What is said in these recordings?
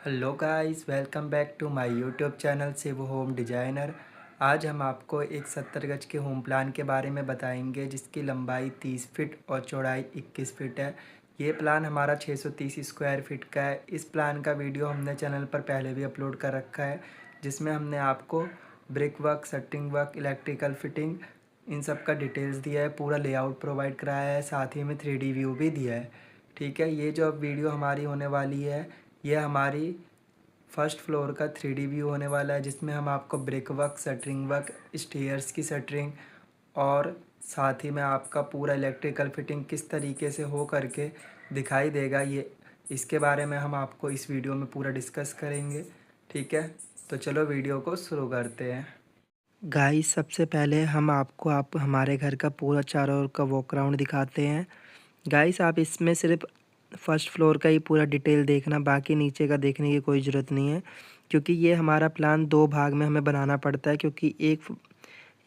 Hello guys, welcome back to my YouTube channel Shiv home designer. आज हम आपको एक 70 गज के होम प्लान के बारे में बताएंगे जिसकी लंबाई 30 फीट और चौड़ाई 21 फीट है। ये प्लान हमारा 630 स्क्वायर फीट का है। इस प्लान का वीडियो हमने चैनल पर पहले भी अपलोड कर रखा है, जिसमें हमने आपको brick work, shuttering work, electrical fitting in सब का डिटेल्स दिया है, पूरा लेआउट प्रोवाइड कराया है, साथ ही में 3D व्यू भी दिया है। ठीक है, ये जो अब वीडियो हमारी होने वाली है, ये हमारी फर्स्ट फ्लोर का 3D व्यू होने वाला है, जिसमें हम आपको brick work, shuttering work, stairs की शटरिंग और साथ ही में आपका पूरा इलेक्ट्रिकल फिटिंग किस तरीके से हो करके दिखाई देगा, ये इसके बारे में हम आपको इस वीडियो में पूरा डिस्कस करेंगे। ठीक है, तो चलो वीडियो को शुरू करते हैं। गाइस, सबसे पहले हम आपको हमारे घर का पूरा चारों ओर का वॉक राउंड दिखाते हैं। गाइस, आप इसमें सिर्फ फर्स्ट फ्लोर का ही पूरा डिटेल देखना, बाकी नीचे का देखने की कोई ज़रूरत नहीं है, क्योंकि ये हमारा प्लान 2 भाग में हमें बनाना पड़ता है। क्योंकि एक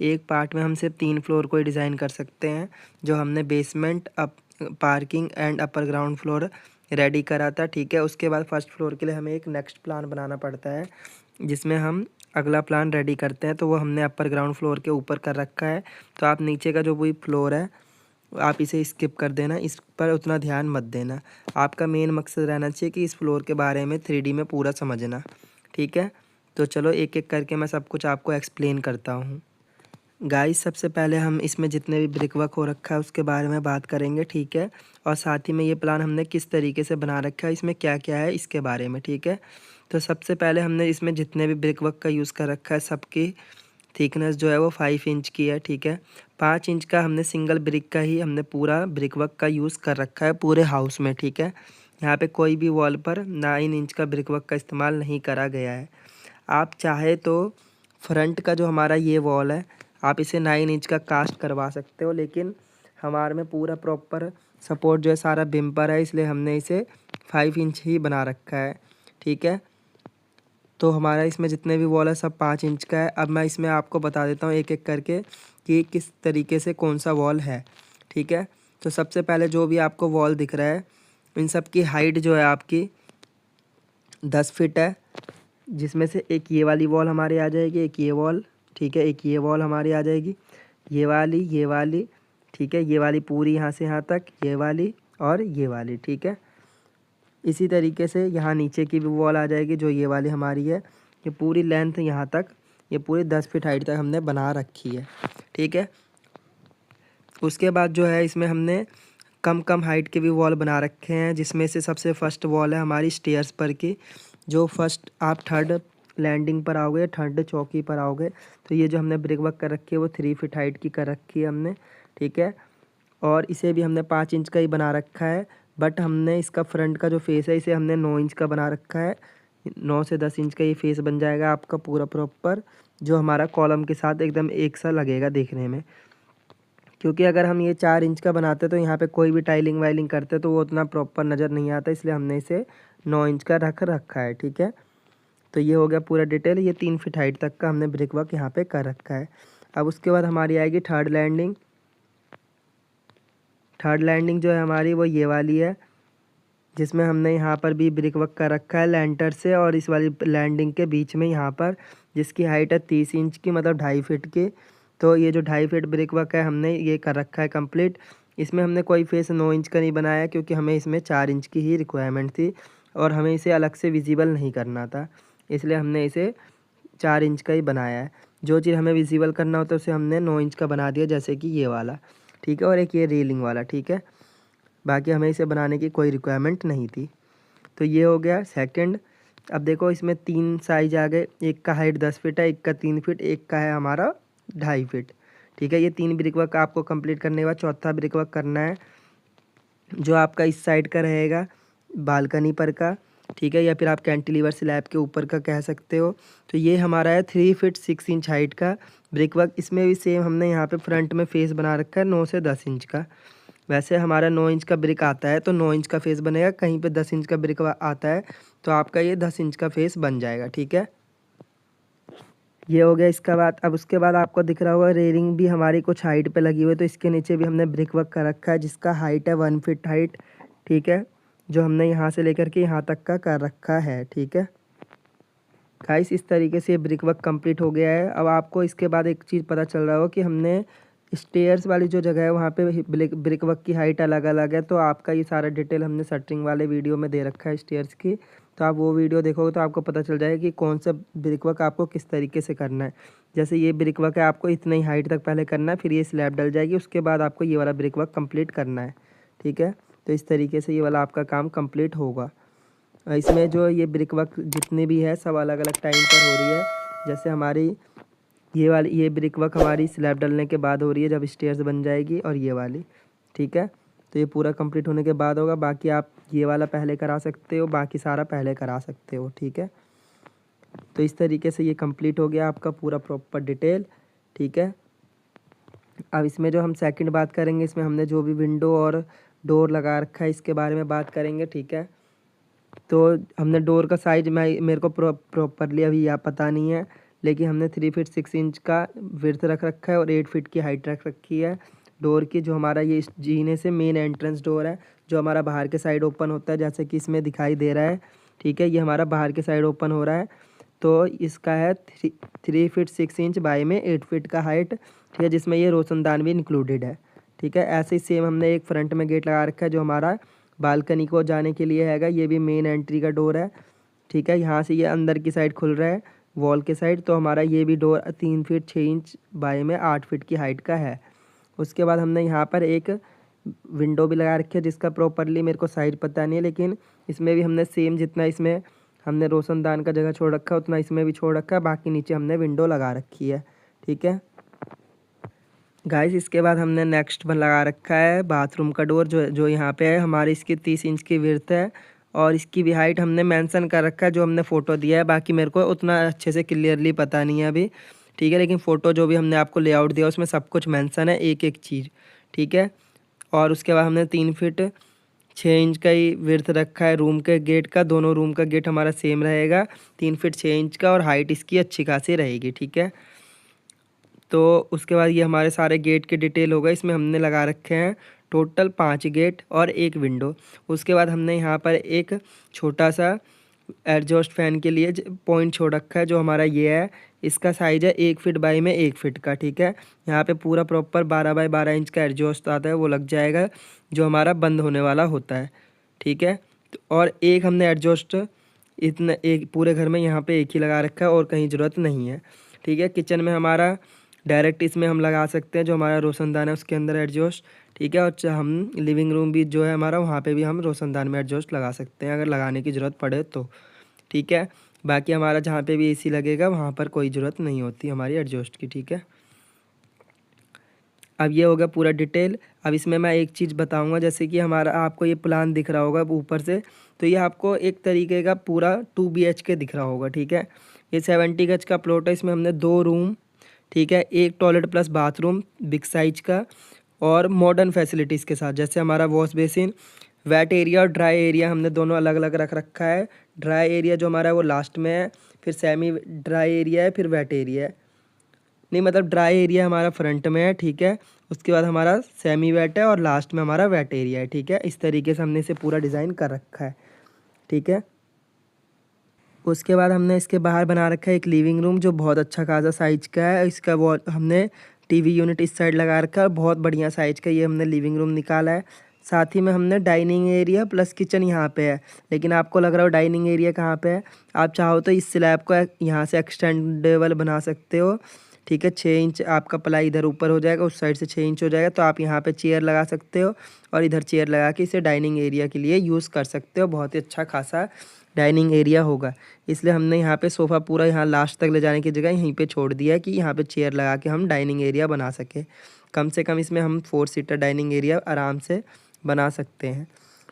एक पार्ट में हम सिर्फ 3 फ्लोर को ही डिज़ाइन कर सकते हैं, जो हमने basement, up parking and upper ground floor ready करा था। ठीक है, उसके बाद फर्स्ट फ्लोर के लिए हमें एक नेक्स्ट प्लान बनाना पड़ता है, जिसमें हम अगला प्लान रेडी करते हैं। तो वो हमने अपर ग्राउंड फ्लोर के ऊपर कर रखा है। तो आप नीचे का जो वही फ्लोर है, आप इसे स्किप कर देना, इस पर उतना ध्यान मत देना। आपका मेन मकसद रहना चाहिए कि इस फ्लोर के बारे में 3D में पूरा समझना। ठीक है, तो चलो एक एक करके मैं सब कुछ आपको एक्सप्लेन करता हूँ। गाइस, सबसे पहले हम इसमें जितने भी ब्रिक वर्क हो रखा है उसके बारे में बात करेंगे। ठीक है, और साथ ही में ये प्लान हमने किस तरीके से बना रखा है, इसमें क्या क्या है, इसके बारे में। ठीक है, तो सबसे पहले हमने इसमें जितने भी ब्रिक वर्क का यूज़ कर रखा है, सबकी थिकनेस जो है वो 5 इंच की है। ठीक है, 5 इंच का हमने सिंगल ब्रिक का ही हमने पूरा ब्रिक वर्क का यूज़ कर रखा है पूरे हाउस में। ठीक है, यहाँ पे कोई भी वॉल पर 9 इंच का ब्रिक वर्क का इस्तेमाल नहीं करा गया है। आप चाहे तो फ्रंट का जो हमारा ये वॉल है, आप इसे 9 इंच का कास्ट करवा सकते हो, लेकिन हमारे में पूरा प्रॉपर सपोर्ट जो है सारा बिम पर है, इसलिए हमने इसे 5 इंच ही बना रखा है। ठीक है, तो हमारा इसमें जितने भी वॉल है सब 5 इंच का है। अब मैं इसमें आपको बता देता हूँ एक एक करके कि किस तरीके से कौन सा वॉल है। ठीक है, तो सबसे पहले जो भी आपको वॉल दिख रहा है, इन सब की हाइट जो है आपकी 10 फीट है, जिसमें से एक ये वाली वॉल हमारी आ जाएगी, एक ये वॉल, ठीक है, एक ये वॉल हमारी आ जाएगी, ये वाली, ठीक है, ये वाली पूरी यहाँ से यहाँ तक, ये वाली और ये वाली। ठीक है, इसी तरीके से यहाँ नीचे की भी वॉल आ जाएगी, जो ये वाली हमारी है। ये पूरी लेंथ यहाँ तक, ये पूरी 10 फीट हाइट तक हमने बना रखी है। ठीक है, उसके बाद जो है इसमें हमने कम कम हाइट के भी वॉल बना रखे हैं, जिसमें से सबसे फर्स्ट वॉल है हमारी स्टेयर्स पर की। जो फर्स्ट आप थर्ड लैंडिंग पर आओगे, थर्ड चौकी पर आओगे, तो ये जो हमने ब्रिक वर्क कर रखी है वो 3 फीट हाइट की कर रखी है हमने। ठीक है, और इसे भी हमने 5 इंच का ही बना रखा है, बट हमने इसका फ्रंट का जो फेस है इसे हमने 9 इंच का बना रखा है। 9 से 10 इंच का ये फेस बन जाएगा आपका पूरा प्रॉपर, जो हमारा कॉलम के साथ एकदम एक सा लगेगा देखने में। क्योंकि अगर हम ये 4 इंच का बनाते तो यहाँ पे कोई भी टाइलिंग वाइलिंग करते तो वो उतना प्रॉपर नज़र नहीं आता, इसलिए हमने इसे 9 इंच का रख रखा है। ठीक है, तो ये हो गया पूरा डिटेल। ये 3 फीट हाइट तक का हमने ब्रिक वर्क यहाँ पे कर रखा है। अब उसके बाद हमारी आएगी थर्ड लैंडिंग। थर्ड लैंडिंग जो है हमारी वो ये वाली है, जिसमें हमने यहाँ पर भी ब्रिक वर्क कर रखा है लेंटर से और इस वाली लैंडिंग के बीच में यहाँ पर, जिसकी हाइट है 30 इंच की, मतलब 2.5 फीट की। तो ये जो 2.5 फीट ब्रिक वर्क है हमने ये कर रखा है कंप्लीट। इसमें हमने कोई फेस 9 इंच का नहीं बनाया, क्योंकि हमें इसमें 4 इंच की ही रिक्वायरमेंट थी और हमें इसे अलग से विजिबल नहीं करना था, इसलिए हमने इसे 4 इंच का ही बनाया है। जो चीज़ हमें विजिबल करना होता है उसे हमने 9 इंच का बना दिया, जैसे कि ये वाला। ठीक है, और एक ये रेलिंग वाला। ठीक है, बाकी हमें इसे बनाने की कोई रिक्वायरमेंट नहीं थी। तो ये हो गया सेकंड। अब देखो इसमें 3 साइज आ गए, एक का हाइट 10 फीट है, एक का 3 फीट, एक का है हमारा 2.5 फीट। ठीक है, ये 3 ब्रिक वर्क आपको कंप्लीट करने के बाद चौथा ब्रिक वर्क करना है, जो आपका इस साइड का रहेगा बालकनी पर का। ठीक है, या फिर आप कैंटिलीवर स्लैब के ऊपर का कह सकते हो। तो ये हमारा है 3 फीट 6 इंच हाइट का ब्रिक वर्क। इसमें भी सेम हमने यहाँ पे फ्रंट में फेस बना रखा है 9 से 10 इंच का। वैसे हमारा 9 इंच का ब्रिक आता है तो 9 इंच का फेस बनेगा, कहीं पे 10 इंच का ब्रिक आता है तो आपका ये 10 इंच का फेस बन जाएगा। ठीक है, ये हो गया इसका बाद। अब उसके बाद आपको दिख रहा होगा रेलिंग भी हमारी कुछ हाइट पे लगी हुई है, तो इसके नीचे भी हमने ब्रिक वर्क कर रखा है, जिसका हाइट है 1 फीट हाइट। ठीक है, जो हमने यहाँ से लेकर के यहाँ तक का कर रखा है। ठीक है गाइस, इस तरीके से ब्रिक वर्क कंप्लीट हो गया है। अब आपको इसके बाद एक चीज़ पता चल रहा हो कि हमने स्टेयर्स वाली जो जगह है वहाँ पे ब्रिक वर्क की हाइट अलग अलग है। तो आपका ये सारा डिटेल हमने शटरिंग वाले वीडियो में दे रखा है स्टेयर्स की। तो आप वो वीडियो देखोगे तो आपको पता चल जाएगा कि कौन सा ब्रिक वर्क आपको किस तरीके से करना है। जैसे ये ब्रिक वर्क है, आपको इतनी हाइट तक पहले करना है, फिर ये स्लैब डल जाएगी, उसके बाद आपको ये वाला ब्रिक वर्क कंप्लीट करना है। ठीक है, तो इस तरीके से ये वाला आपका काम कंप्लीट होगा। इसमें जो ये ब्रिक वर्क जितने भी है सब अलग अलग टाइम पर हो रही है। जैसे हमारी ये ब्रिक वर्क हमारी स्लैब डलने के बाद हो रही है, जब स्टेयर्स बन जाएगी, और ये वाली। ठीक है, तो ये पूरा कंप्लीट होने के बाद होगा। बाकी आप ये वाला पहले करा सकते हो, बाकी सारा पहले करा सकते हो। ठीक है, तो इस तरीके से ये कंप्लीट हो गया आपका पूरा प्रॉपर डिटेल। ठीक है, अब इसमें जो हम सेकंड बात करेंगे, इसमें हमने जो भी विंडो और डोर लगा रखा है इसके बारे में बात करेंगे। ठीक है, तो हमने डोर का साइज मेरे को प्रॉपरली अभी यहाँ पता नहीं है, लेकिन हमने 3 फीट 6 इंच का विड्थ रख रखा है और 8 फीट की हाइट रख रखी है डोर की। जो हमारा ये जीने से मेन एंट्रेंस डोर है, जो हमारा बाहर के साइड ओपन होता है, जैसे कि इसमें दिखाई दे रहा है। ठीक है, ये हमारा बाहर के साइड ओपन हो रहा है। तो इसका है 3 फीट 6 इंच बाई में 8 फीट का हाइट। ठीक है, जिसमें ये रोशनदान भी इंक्लूडेड है। ठीक है, ऐसे ही सेम हमने एक फ्रंट में गेट लगा रखा है जो हमारा बालकनी को जाने के लिए हैगा। ये भी मेन एंट्री का डोर है। ठीक है, यहाँ से ये अंदर की साइड खुल रहा है वॉल के साइड। तो हमारा ये भी डोर 3 फीट 6 इंच बाई में 8 फीट की हाइट का है। उसके बाद हमने यहाँ पर एक विंडो भी लगा रखी है, जिसका प्रॉपरली मेरे को साइज पता नहीं है, लेकिन इसमें भी हमने सेम जितना इसमें हमने रोशनदान का जगह छोड़ रखा है उतना इसमें भी छोड़ रखा है। बाकी नीचे हमने विंडो लगा रखी है। ठीक है गाइस, इसके बाद हमने नेक्स्ट लगा रखा है बाथरूम का डोर, जो यहाँ पे है। हमारी इसकी 30 इंच की विड्थ है और इसकी भी हाइट हमने मेंशन कर रखा है, जो हमने फ़ोटो दिया है। बाकी मेरे को उतना अच्छे से क्लियरली पता नहीं है अभी। ठीक है, लेकिन फ़ोटो जो भी हमने आपको लेआउट दिया उसमें सब कुछ मेंशन है, एक एक चीज़। ठीक है, और उसके बाद हमने 3 फीट 6 इंच का ही विड्थ रखा है रूम के गेट का। दोनों रूम का गेट हमारा सेम रहेगा, 3 फीट 6 इंच का, और हाइट इसकी अच्छी खासी रहेगी। ठीक है, तो उसके बाद ये हमारे सारे गेट के डिटेल हो गए। इसमें हमने लगा रखे हैं टोटल 5 गेट और एक विंडो। उसके बाद हमने यहाँ पर एक छोटा सा एडजॉस्ट फैन के लिए पॉइंट छोड़ रखा है, जो हमारा ये है। इसका साइज़ है 1 फीट बाई में 1 फीट का। ठीक है, यहाँ पे पूरा प्रॉपर 12 बाई 12 इंच का एडजॉस्ट आता है, वो लग जाएगा, जो हमारा बंद होने वाला होता है। ठीक है, और एक हमने एडजॉस्ट इतना एक पूरे घर में यहाँ पे एक ही लगा रखा है और कहीं ज़रूरत नहीं है। ठीक है, किचन में हमारा डायरेक्ट इसमें हम लगा सकते हैं, जो हमारा रोशनदान है उसके अंदर एडजॉस्ट। ठीक है, और हम लिविंग रूम भी जो है हमारा, वहाँ पे भी हम रोशनदान में एडजॉस्ट लगा सकते हैं अगर लगाने की ज़रूरत पड़े तो। ठीक है, बाकी हमारा जहाँ पे भी एसी लगेगा वहाँ पर कोई ज़रूरत नहीं होती हमारी एडजॉस्ट की। ठीक है, अब ये हो गया पूरा डिटेल। अब इसमें मैं एक चीज़ बताऊंगा, जैसे कि हमारा आपको ये प्लान दिख रहा होगा ऊपर से, तो ये आपको एक तरीके का पूरा 2 BHK दिख रहा होगा। ठीक है, ये 70 गज का प्लॉट है। इसमें हमने 2 रूम, ठीक है, एक toilet plus bathroom big size का, और मॉडर्न फैसिलिटीज़ के साथ, जैसे हमारा वॉश बेसिन, वेट एरिया और ड्राई एरिया हमने दोनों अलग अलग रख रखा है। ड्राई एरिया जो हमारा है वो लास्ट में है, फिर सेमी ड्राई एरिया है, फिर वेट एरिया है। नहीं, मतलब ड्राई एरिया हमारा फ्रंट में है। ठीक है, उसके बाद हमारा सेमी वेट है और लास्ट में हमारा वेट एरिया है। ठीक है, इस तरीके से हमने इसे पूरा डिज़ाइन कर रखा है। ठीक है, उसके बाद हमने इसके बाहर बना रखा है एक लिविंग रूम, जो बहुत अच्छा खासा साइज का है। इसका वॉल हमने टीवी यूनिट इस साइड लगा रखा है, बहुत बढ़िया साइज का ये हमने लिविंग रूम निकाला है। साथ ही में हमने डाइनिंग एरिया प्लस किचन यहाँ पे है। लेकिन आपको लग रहा हो डाइनिंग एरिया कहाँ पे है, आप चाहो तो इस स्लैब को यहाँ से एक्सटेंडेबल बना सकते हो। ठीक है, 6 इंच आपका प्लाई इधर ऊपर हो जाएगा, उस साइड से 6 इंच हो जाएगा, तो आप यहाँ पे चेयर लगा सकते हो और इधर चेयर लगा के इसे डाइनिंग एरिया के लिए यूज़ कर सकते हो। बहुत ही अच्छा खासा डाइनिंग एरिया होगा। इसलिए हमने यहाँ पे सोफ़ा पूरा यहाँ लास्ट तक ले जाने की जगह यहीं पे छोड़ दिया है, कि यहाँ पे चेयर लगा के हम डाइनिंग एरिया बना सके। कम से कम इसमें हम 4 सीटर डाइनिंग एरिया आराम से बना सकते हैं।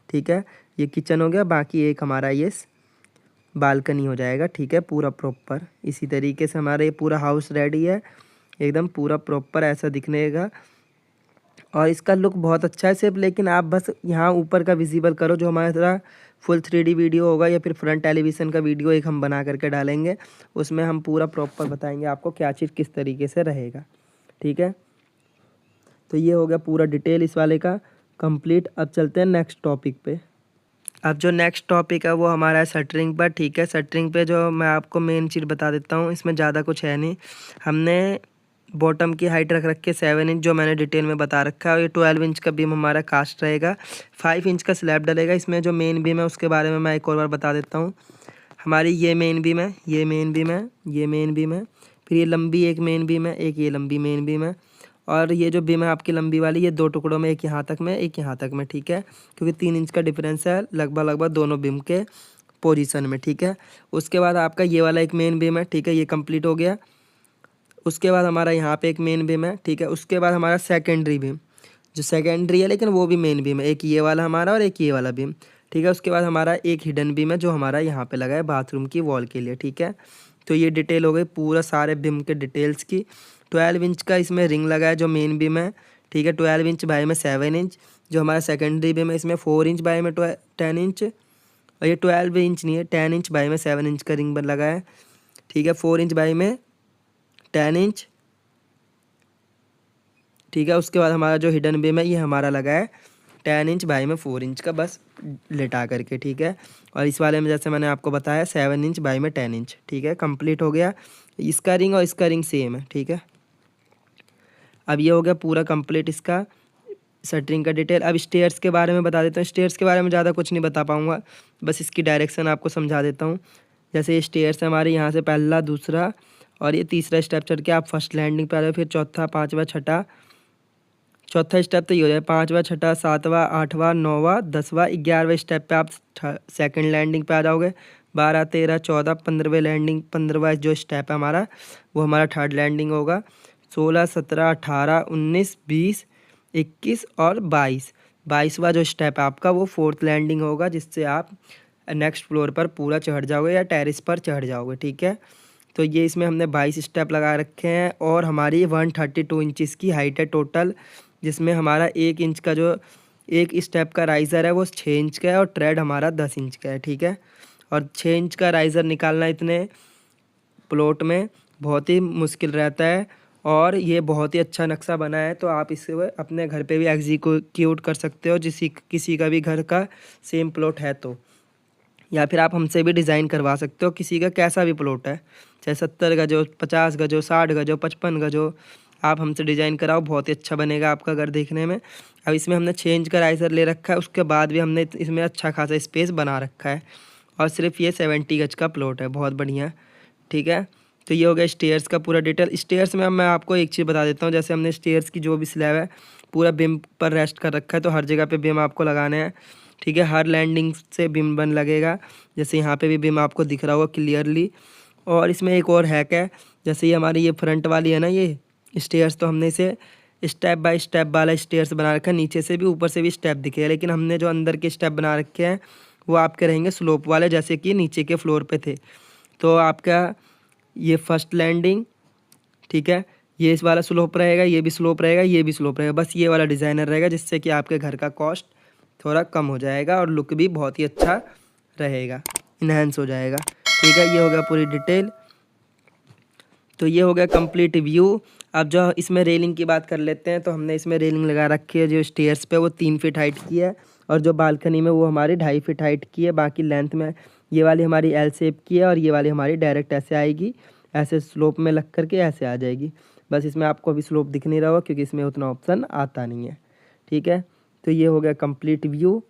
ठीक है, ये किचन हो गया, बाकी एक हमारा ये बालकनी हो जाएगा। ठीक है, पूरा प्रॉपर इसी तरीके से हमारा ये पूरा हाउस रेडी है, एकदम पूरा प्रॉपर ऐसा दिखने का। और इसका लुक बहुत अच्छा है सिर्फ, लेकिन आप बस यहाँ ऊपर का विजिबल करो, जो हमारा फुल 3D वीडियो होगा या फिर फ्रंट टेलीविज़न का वीडियो एक हम बना करके डालेंगे, उसमें हम पूरा प्रॉपर बताएंगे आपको क्या चीज़ किस तरीके से रहेगा। ठीक है, तो ये हो गया पूरा डिटेल इस वाले का कंप्लीट। अब चलते हैं नेक्स्ट टॉपिक पे। अब जो नेक्स्ट टॉपिक है वो हमारा है शटरिंग पर, ठीक है। शटरिंग पे जो मैं आपको मेन चीज़ बता देता हूँ, इसमें ज़्यादा कुछ है नहीं। हमने बॉटम की हाइट रख रखी है 7 इंच, जो मैंने डिटेल में बता रखा है, और ये 12 इंच का बीम हमारा कास्ट रहेगा। 5 इंच का स्लैब डलेगा। इसमें जो मेन बीम है उसके बारे में मैं एक और बार बता देता हूँ। हमारी ये मेन बीम है, ये मेन बीम है, ये मेन बीम है, फिर ये लंबी एक मेन बीम है, एक ये लंबी मेन बीम है, और ये जो बीम है आपकी लंबी वाली, ये 2 टुकड़ों में, एक यहाँ तक में, एक यहाँ तक में, ठीक है। क्योंकि 3 इंच का डिफरेंस है लगभग दोनों बीम के पोजीशन में, ठीक है। उसके बाद आपका ये वाला एक मेन बीम है, ठीक है, ये कंप्लीट हो गया। उसके बाद हमारा यहाँ पे एक मेन बीम है, ठीक है। उसके बाद हमारा सेकेंडरी बीम, जो सेकेंडरी है लेकिन वो भी मेन बीम है, एक ये वाला हमारा और एक ये वाला बीम, ठीक है। उसके बाद हमारा एक हिडन बीम है जो हमारा यहाँ पे लगा है बाथरूम की वॉल के लिए, ठीक है। तो ये डिटेल हो गई पूरा सारे बीम के डिटेल्स की। 12 इंच का इसमें रिंग लगा है जो मेन बीम है, ठीक है। 12 इंच बाई में 7 इंच। जो हमारा सेकेंडरी बीम है इसमें 4 इंच बाई में 10 इंच, और ये 12 इंच नहीं है, 10 इंच बाई में 7 इंच का रिंग लगा है, ठीक है। 4 इंच बाई में 10 इंच, ठीक है। उसके बाद हमारा जो हिडन बीम है ये हमारा लगा है 10 इंच बाई में 4 इंच का, बस लेटा करके, ठीक है। और इस वाले में जैसे मैंने आपको बताया 7 इंच बाई में 10 इंच, ठीक है। कंप्लीट हो गया। इसका रिंग और इसका रिंग सेम है, ठीक है। अब ये हो गया पूरा कंप्लीट इसका शटरिंग का डिटेल। अब स्टेयर्स के बारे में बता देता हूँ। स्टेयर्स के बारे में ज़्यादा कुछ नहीं बता पाऊँगा, बस इसकी डायरेक्शन आपको समझा देता हूँ। जैसे ये स्टेयर्स है हमारे, यहाँ से पहला, दूसरा और ये तीसरा स्टेप चढ़ के आप फर्स्ट लैंडिंग पे आ जाओ, फिर चौथा, पाँचवा, छठा, चौथा स्टेप तो ये हो जाए, पाँचवा, छठा, सातवां, आठवां, नौवां, 10वां, 11वें स्टेप पे आप सेकंड लैंडिंग पे आ जाओगे। 12, 13, 14, 15वें लैंडिंग, 15वां जो स्टेप है हमारा वो हमारा थर्ड लैंडिंग होगा। 16, 17, 18, 19, 20, 21 और 22वां जो स्टेप है आपका वो फोर्थ लैंडिंग होगा, जिससे आप नेक्स्ट फ्लोर पर पूरा चढ़ जाओगे या टेरेस पर चढ़ जाओगे, ठीक है। तो ये इसमें हमने 22 स्टेप लगा रखे हैं, और हमारी 132 इंचज़ की हाइट है टोटल, जिसमें हमारा 1 इंच का जो एक स्टेप का राइज़र है वो 6 इंच का है, और ट्रेड हमारा 10 इंच का है, ठीक है। और 6 इंच का राइज़र निकालना इतने प्लॉट में बहुत ही मुश्किल रहता है, और ये बहुत ही अच्छा नक्शा बना है, तो आप इसे अपने घर पे भी एग्जीक्यूट कर सकते हो, किसी का भी घर का सेम प्लॉट है तो, या फिर आप हमसे भी डिज़ाइन करवा सकते हो, किसी का कैसा भी प्लॉट है, चाहे 70 गज हो, 50 गज हो, 60 गज हो, 55 गज हो, आप हमसे डिज़ाइन कराओ, बहुत ही अच्छा बनेगा आपका घर देखने में। अब इसमें हमने 6 इंच का राइज़र ले रखा है, उसके बाद भी हमने इसमें अच्छा खासा स्पेस बना रखा है, और सिर्फ ये 70 गज का प्लॉट है, बहुत बढ़िया, ठीक है। तो ये हो गया स्टेयर्स का पूरा डिटेल। स्टेयर्स में अब मैं आपको एक चीज़ बता देता हूँ, जैसे हमने स्टेयर्स की जो भी स्लैब है पूरा बिम पर रेस्ट कर रखा है, तो हर जगह पे बिम आपको लगाने हैं, ठीक है। हर लैंडिंग से बिम बन लगेगा, जैसे यहाँ पे भी बिम आपको दिख रहा होगा क्लियरली। और इसमें एक और हैक है, जैसे ये हमारी ये फ्रंट वाली है ना ये स्टेयर्स, तो हमने इसे स्टेप बाय स्टेप वाला स्टेयर्स बना रखा है, नीचे से भी ऊपर से भी स्टेप दिखे, लेकिन हमने जो अंदर के स्टेप बना रखे हैं वो आपके रहेंगे स्लोप वाले, जैसे कि नीचे के फ्लोर पे थे। तो आपका ये फर्स्ट लैंडिंग, ठीक है, ये इस वाला स्लोप रहेगा, ये भी स्लोप रहेगा, ये भी स्लोप रहेगा, बस ये वाला डिज़ाइनर रहेगा, जिससे कि आपके घर का कॉस्ट थोड़ा कम हो जाएगा और लुक भी बहुत ही अच्छा रहेगा, इन्हेंस हो जाएगा, ठीक है। ये हो गया पूरी डिटेल। तो ये हो गया कंप्लीट व्यू। अब जो इसमें रेलिंग की बात कर लेते हैं, तो हमने इसमें रेलिंग लगा रखी है, जो स्टेयर्स पे वो 3 फीट हाइट की है, और जो बालकनी में वो हमारी 2.5 फीट हाइट की है। बाकी लेंथ में ये वाली हमारी एल शेप की है, और ये वाली हमारी डायरेक्ट ऐसे आएगी, ऐसे स्लोप में लग करके ऐसे आ जाएगी। बस इसमें आपको अभी स्लोप दिख नहीं रहा होगा क्योंकि इसमें उतना ऑप्शन आता नहीं है, ठीक है। तो ये हो गया कंप्लीट व्यू,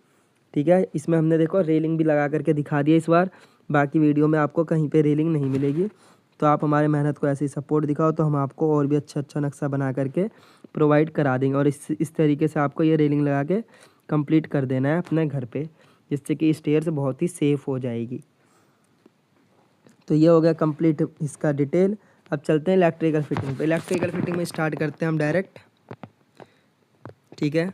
ठीक है। इसमें हमने देखो रेलिंग भी लगा करके दिखा दिया इस बार, बाकी वीडियो में आपको कहीं पे रेलिंग नहीं मिलेगी। तो आप हमारे मेहनत को ऐसे ही सपोर्ट दिखाओ, तो हम आपको और भी अच्छा नक्शा बना करके प्रोवाइड करा देंगे, और इस तरीके से आपको ये रेलिंग लगा के कंप्लीट कर देना है अपने घर पे, जिससे कि स्टेयर्स बहुत ही सेफ़ हो जाएगी। तो ये हो गया कंप्लीट इसका डिटेल। अब चलते हैं इलेक्ट्रिकल फिटिंग पे। इलेक्ट्रिकल फिटिंग में स्टार्ट करते हैं हम डायरेक्ट, ठीक है।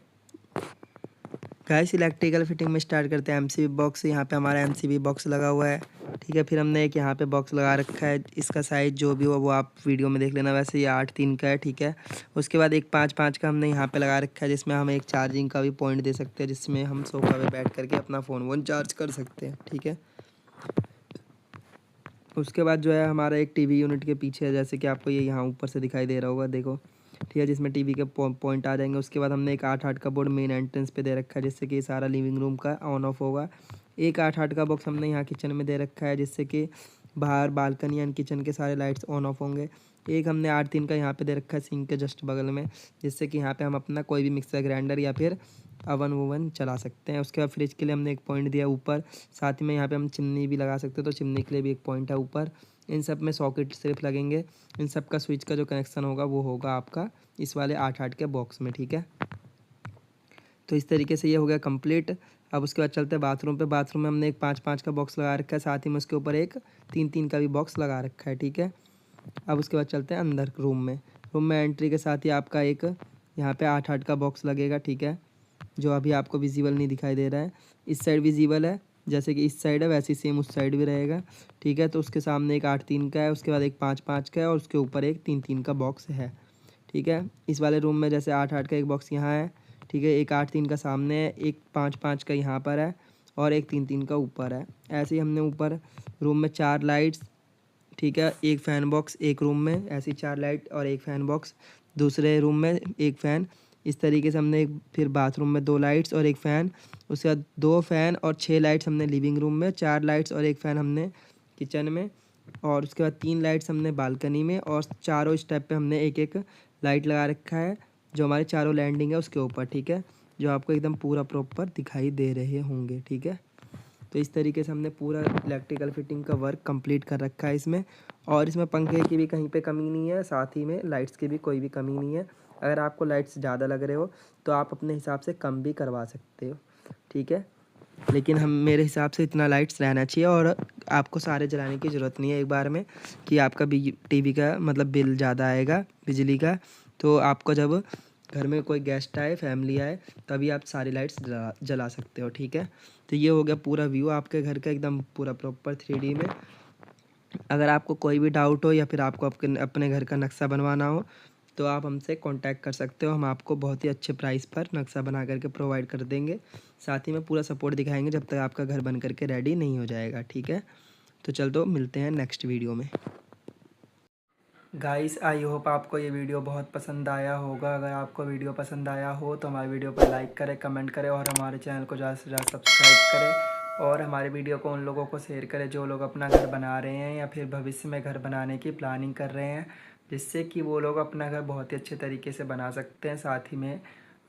गाइस इलेक्ट्रिकल फिटिंग में स्टार्ट करते हैं एमसीबी बॉक्स। यहाँ पे हमारा एमसीबी बॉक्स लगा हुआ है, ठीक है। फिर हमने एक यहाँ पे बॉक्स लगा रखा है, इसका साइज़ जो भी हो वो आप वीडियो में देख लेना, वैसे ये 8-3 का है, ठीक है। उसके बाद एक 5-5 का हमने यहाँ पे लगा रखा है, जिसमें हम एक चार्जिंग का भी पॉइंट दे सकते हैं, जिसमें हम सोफा पे बैठ करके अपना फ़ोन चार्ज कर सकते हैं, ठीक है। उसके बाद जो है हमारा एक टीवी यूनिट के पीछे है, जैसे कि आपको ये यहाँ ऊपर से दिखाई दे रहा होगा, देखो, ठीक है, जिसमें टीवी के पॉइंट आ जाएंगे। उसके बाद हमने एक 8-8 का बोर्ड मेन एंट्रेंस पे दे रखा है, जिससे कि सारा लिविंग रूम का ऑन ऑफ होगा। एक 8-8 का बॉक्स हमने यहाँ किचन में दे रखा है, जिससे कि बाहर बालकनी एंड किचन के सारे लाइट्स ऑन ऑफ होंगे। एक हमने 8-3 का यहाँ पे दे रखा है सिंक के जस्ट बगल में, जिससे कि यहाँ पे हम अपना कोई भी मिक्सर ग्राइंडर या फिर अवन ववन चला सकते हैं। उसके बाद फ्रिज के लिए हमने एक पॉइंट दिया ऊपर, साथ ही में यहाँ पे हम चिमनी भी लगा सकते हैं, तो चिमनी के लिए भी एक पॉइंट है ऊपर। इन सब में सॉकेट सिर्फ लगेंगे, इन सब का स्विच का जो कनेक्शन होगा वो होगा आपका इस वाले 8-8 के बॉक्स में, ठीक है। तो इस तरीके से ये हो गया कंप्लीट। अब उसके बाद चलते हैं बाथरूम पे। बाथरूम में हमने एक 5-5 का बॉक्स लगा रखा है, साथ ही में उसके ऊपर एक 3-3 का भी बॉक्स लगा रखा है, ठीक है। अब उसके बाद चलते हैं अंदर रूम में। रूम में एंट्री के साथ ही आपका एक यहाँ पे 8-8 का बॉक्स लगेगा, ठीक है, जो अभी आपको विजिबल नहीं दिखाई दे रहा है। इस साइड विजिबल है, जैसे कि इस साइड है वैसे ही सेम उस साइड भी रहेगा, ठीक है। तो उसके सामने एक 8-3 का है, उसके बाद एक 5-5 का है और उसके ऊपर एक 3-3 का बॉक्स है, ठीक है। इस वाले रूम में जैसे 8-8 का एक बॉक्स यहाँ है, ठीक है, एक 8-3 का सामने है, एक 5-5 का यहाँ पर है और एक 3-3 का ऊपर है। ऐसे ही हमने ऊपर रूम में 4 लाइट्स, ठीक है, एक फ़ैन बॉक्स एक रूम में, ऐसी 4 लाइट और एक फ़ैन बॉक्स दूसरे रूम में, एक फ़ैन। इस तरीके से हमने फिर बाथरूम में 2 लाइट्स और एक फ़ैन, उसके बाद 2 फ़ैन और 6 लाइट्स हमने लिविंग रूम में, 4 लाइट्स और एक फ़ैन हमने किचन में, और उसके बाद 3 लाइट्स हमने बालकनी में, और चारों स्टेप पे हमने एक एक लाइट लगा रखा है, जो हमारे चारों लैंडिंग है उसके ऊपर, ठीक है, जो आपको एकदम पूरा प्रॉपर दिखाई दे रहे होंगे, ठीक है। तो इस तरीके से हमने पूरा इलेक्ट्रिकल फिटिंग का वर्क कंप्लीट कर रखा है इसमें, और इसमें पंखे की भी कहीं पे कमी नहीं है, साथ ही में लाइट्स की भी कोई भी कमी नहीं है। अगर आपको लाइट्स ज़्यादा लग रहे हो तो आप अपने हिसाब से कम भी करवा सकते हो, ठीक है, लेकिन हम मेरे हिसाब से इतना लाइट्स रहना चाहिए, और आपको सारे जलाने की ज़रूरत नहीं है एक बार में कि आपका टीवी का मतलब बिल ज़्यादा आएगा बिजली का। तो आपको जब घर में कोई गेस्ट आए, फैमिली आए, तभी आप सारी लाइट्स जला सकते हो, ठीक है। तो ये हो गया पूरा व्यू आपके घर का एकदम पूरा प्रॉपर 3D में। अगर आपको कोई भी डाउट हो या फिर आपको अपने घर का नक्शा बनवाना हो तो आप हमसे कांटेक्ट कर सकते हो, हम आपको बहुत ही अच्छे प्राइस पर नक्शा बना करके प्रोवाइड कर देंगे, साथ ही में पूरा सपोर्ट दिखाएंगे जब तक आपका घर बन करके रेडी नहीं हो जाएगा, ठीक है। तो चल तो मिलते हैं नेक्स्ट वीडियो में। गाइस आई होप आपको ये वीडियो बहुत पसंद आया होगा। अगर आपको वीडियो पसंद आया हो तो हमारे वीडियो पर लाइक करें, कमेंट करें और हमारे चैनल को ज़्यादा से ज़्यादा सब्सक्राइब करें, और हमारे वीडियो को उन लोगों को शेयर करें जो लोग अपना घर बना रहे हैं या फिर भविष्य में घर बनाने की प्लानिंग कर रहे हैं, जिससे कि वो लोग अपना घर बहुत ही अच्छे तरीके से बना सकते हैं। साथ ही में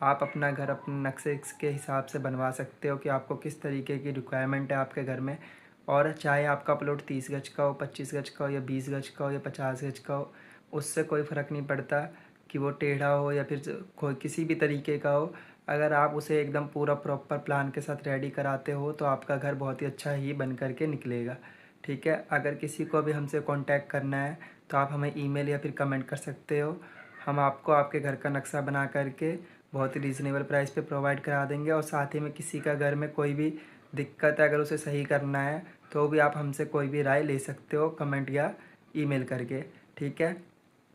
आप अपना घर अपने नक्शे के हिसाब से बनवा सकते हो कि आपको किस तरीके की रिक्वायरमेंट है आपके घर में, और चाहे आपका प्लॉट 30 गज का हो, 25 गज का हो या 20 गज का हो या 50 गज का हो, उससे कोई फ़र्क नहीं पड़ता कि वो टेढ़ा हो या फिर कोई किसी भी तरीके का हो। अगर आप उसे एकदम पूरा प्रॉपर प्लान के साथ रेडी कराते हो तो आपका घर बहुत ही अच्छा ही बन कर के निकलेगा, ठीक है। अगर किसी को भी हमसे कांटेक्ट करना है तो आप हमें ईमेल या फिर कमेंट कर सकते हो, हम आपको आपके घर का नक्शा बना करके बहुत ही रीज़नेबल प्राइस पे प्रोवाइड करा देंगे। और साथ ही में किसी का घर में कोई भी दिक्कत है, अगर उसे सही करना है तो भी आप हमसे कोई भी राय ले सकते हो कमेंट या ईमेल करके, ठीक है।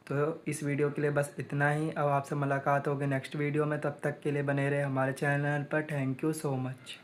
तो इस वीडियो के लिए बस इतना ही। अब आपसे मुलाकात होगी नेक्स्ट वीडियो में, तब तक के लिए बने रहे हमारे चैनल पर। Thank you so much.